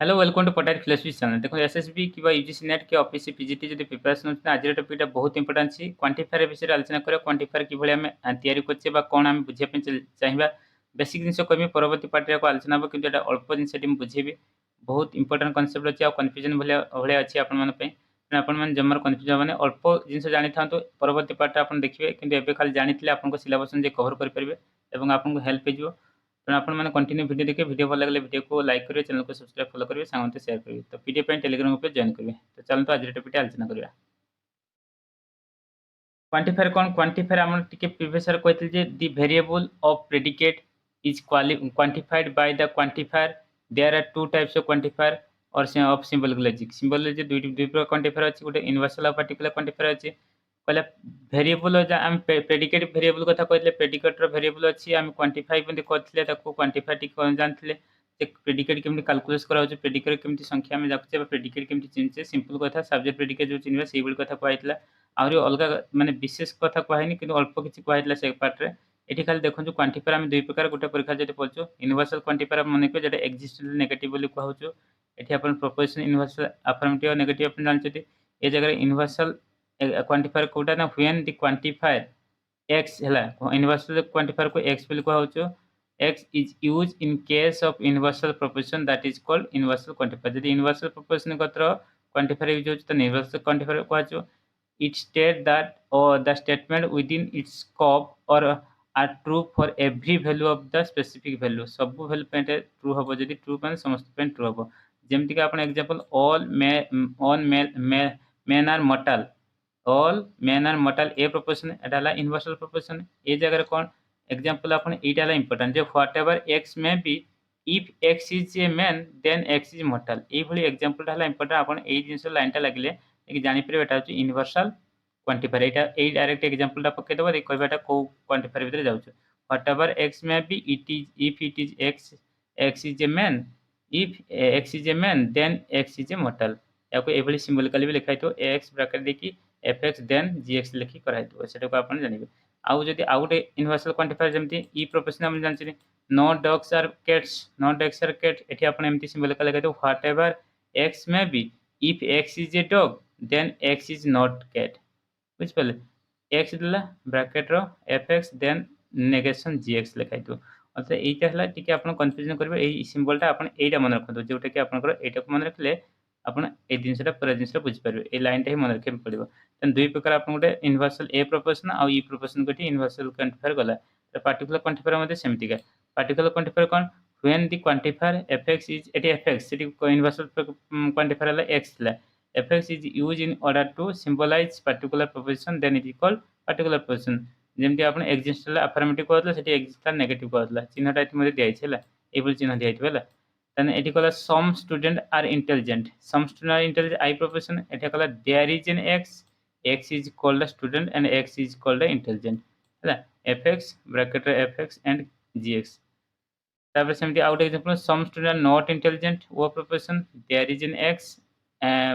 Hello welcome to Patayat philosophics channel. देखो SSB कि UGC NET कि ओपीएससी पीजीटी जब प्रिपरेशन होता आज टॉपिक बहुत इंपोर्टेंट अच्छी क्वांटिफायर विषय आलोचना करें। क्वांटिफायर कि आम तैयारी करछे बा कोन आम बुझिया चाहिए बेसिक जिन कहमी परवर्ती पार्टी आलोचना हो कि अल्प जिन बुझेबी बहुत इंपोर्टेंट कनसेप्ट अच्छी कन्फ्यूजन भाया अच्छी आपण जमार कन्फ्यूज होने अल्प जिन जानी था परवर्ती पार्ट आप देखिए कि खाली जानी आपको सिलेबस कवर करेंगे और आपको हेल्प हो तेणु आपने कंटिन्यू वीडियो देखिए। वीडियो भल लगे वीडियो को लाइक करेंगे, चैनल को सब्सक्राइब फॉलो करेंगे, साथ शेयर करेंगे। तो पीडीएफ टेलीग्राम ग्रुप जॉइन करेंगे। तो चलते आज टॉपिक आलोचना करिया। क्वांटिफायर कौन? क्वांटिफायर आम टिके प्रीवियस कहते जे the variable of predicate is quantified by the quantifier. There are two types of quantifier और ऑफ सिंबॉलिक लॉजिक। सिंबॉलिक दुई प्रकार क्वांटिफायर अच्छी, गोटे यूनिवर्सल और पार्टिकुलर क्वांटिफायर अच्छी। कहले वेरिएबल आम प्रेडिकेट वेरिएबल कथा कहते प्रेडिकेट वेरिएबल अच्छी आम क्वांटिफाई करते क्वांटिफाई टी जानते प्रेडिकेट केमती कैलकुलेट कराऊँ, प्रेडिकेट केमती संख्या में जाचे, प्रेडिकेट केमती चिन्हे सिंपल कथा सब्जेक्ट प्रेडिकेट जो चिन्ह से कथा कहला। आहरी अलग माने विशेष कथा कहनी कि अल्प किसी कहला से पार्टे ये खाली देखो क्वांटिफायर आम दुई प्रकार गोटे परीक्षा जो पढ़ु यूनिवर्सल क्वांटिफायर मन को जो एक्जिस्टेंट नेगेटिव कहूँ। ये प्रोपोजिशन यूनिवर्सल अफर्मेटिव नेगेटिव आप जानते ये जगह यूनिवर्सल क्वांटिफायर कोटा ना व्हेन द क्वांटिफायर एक्स है यूनिवर्सल क्वांटिफायर को एक्स कहूँ। X is use in case of universal proposition that is called universal quantifier. जब यूनिवर्सल प्रोपोजिशन क्वांटिफायर यूज हो यूनिवर्सल क्वांटिफायर कहूँ। It states that the statement within its scope or are true for every value of the specific value। सब value पे true हम जब true मैंने समस्त पे ट्रू हम जमीक आप example all men are mortal. All men are mortal a proposition एटा यूनिवर्सल प्रोपोजिशन। ए जगह कौन एग्जांपल आप ये इंपोर्टेंट जो whatever x may be if x is a man then x is mortal. ये एग्जांपल इंपोर्टेंट आप जिन लाइनटा लगे जापर यहाँ हूँ यूनिवर्सल क्वांटिफायर। यहाँ ये डायरेक्ट एग्जांपल पकईदेव कहवाटा कौ क्वांटिफायर भितर जाऊँ। Whatever x may be it is if it is x is a man if x is a man then x is a mortal. या ये सिंबलिकली भी लिखाई थो एक्स ब्राकेट देखिए f x then g x लिखी कराई से आप जानवे। आउ जब आउ गोटे यूनिवर्सल क्वांटिफायर जमी ई प्रोपोजिशन आम जानते no dogs are cats. No dogs are cat ये आप सिंबलिकल लिखाई whatever x may be if x is a dog then x is not cat. बुझिपारे एक्स देला ब्राकेट रो F x then negation G x लिखाई अर्थात यहाँ T आप कन्फ्यूजन करेंगे। यही सिंबलटा आप मन रखते जोटा कि आपको मन रखिले आपड़ ये जिनसा पूरा जिन बुझीपारे ये लाइनटा ही मन रखा पड़ो। तेना दुई प्रकार आप गोटे यूनिवर्सल ए प्रोपोजिशन आउ ई प्रोपोजिशन को यूनिवर्सल क्वांटिफायर गला। पार्टिकुलर क्वांटिफायर सेमतिका पार्टिकुलर क्वांटिफायर कौन when the quantifier F x is eighty F x universal quantifier x था fx is used in order to symbolize particular proposition then it is called particular proposition। जमती आप एक्जिस्टेंट affirmative कहला से exist negative कहला चिन्हटा ये दिखाई ये चिन्ह दिखाई है। ये कहला some student are intelligent. Some student are intelligent आई प्रोपोजिशन ये कहला there is an x is called a student and x is called a intelligent है F x bracket F x and G x. तापर सेमती आउट example some student are not intelligent वो proposition there is an x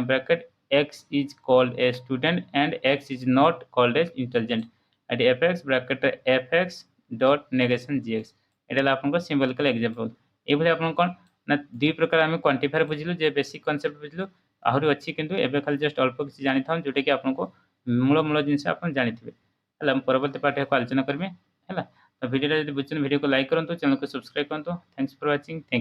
bracket x is called a student and x is not called as intelligent at fx bracket fx dot negation gx। एटा आपन सिंबलिकल example ये आप कौन ना दुई प्रकार आम quantifier बुझलु जे basic concept बुझलु आहरी अच्छी किंतु एबे खाली जस्ट अल्प किसी जानी था जोटा कि आपको मूल मूल जिन आप जानी है। परवर्ती पार्ट को आलोचना करेंगे है। तो वीडियो बुझे वीडियो को लाइक करूँ, चैनल को सब्सक्राइब करूँ। Thanks for watching. थैंक